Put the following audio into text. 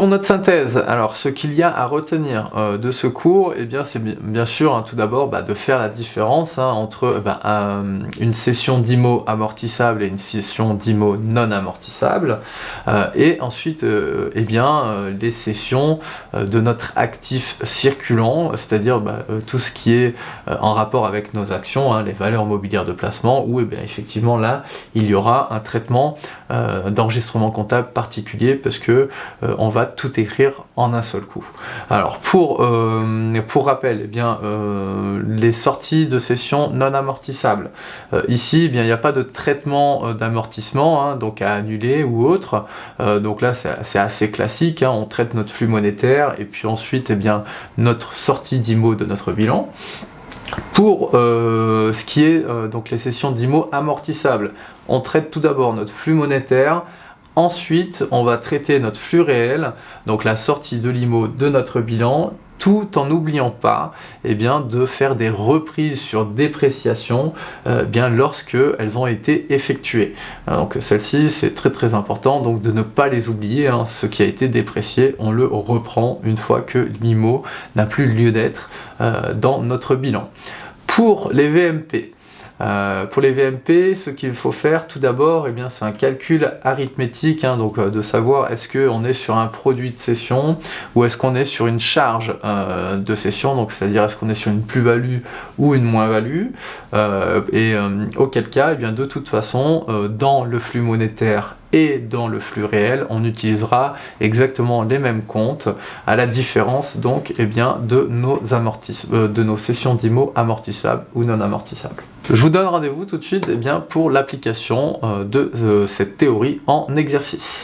Pour notre synthèse, alors ce qu'il y a à retenir de ce cours, eh bien c'est bien sûr tout d'abord de faire la différence entre une session d'IMO amortissable et une session d'IMO non amortissable, et ensuite les sessions de notre actif circulant, c'est-à-dire tout ce qui est en rapport avec nos actions, les valeurs mobilières de placement, où effectivement là il y aura un traitement d'enregistrement comptable particulier parce que on va tout écrire en un seul coup. Alors pour rappel, les sorties de session non amortissables. Ici, il n'y a pas de traitement d'amortissement, donc à annuler ou autre. Donc là, c'est assez classique. On traite notre flux monétaire et puis ensuite, notre sortie d'IMO de notre bilan. Pour ce qui est donc les sessions d'IMO amortissables, on traite tout d'abord notre flux monétaire. Ensuite, on va traiter notre flux réel, donc la sortie de l'IMO de notre bilan, tout en n'oubliant pas de faire des reprises sur dépréciation lorsque elles ont été effectuées. Donc celle-ci, c'est très très important, donc de ne pas les oublier. Ce qui a été déprécié, on le reprend une fois que l'IMO n'a plus lieu d'être dans notre bilan. Pour les VMP, ce qu'il faut faire tout d'abord, c'est un calcul arithmétique, donc de savoir est-ce qu'on est sur un produit de cession ou est-ce qu'on est sur une charge de cession, donc c'est-à-dire est-ce qu'on est sur une plus-value ou une moins-value, auquel cas, de toute façon, dans le flux monétaire et dans le flux réel, on utilisera exactement les mêmes comptes, à la différence donc de nos sessions d'IMO amortissables ou non amortissables. Je vous donne rendez-vous tout de suite pour l'application de cette théorie en exercice.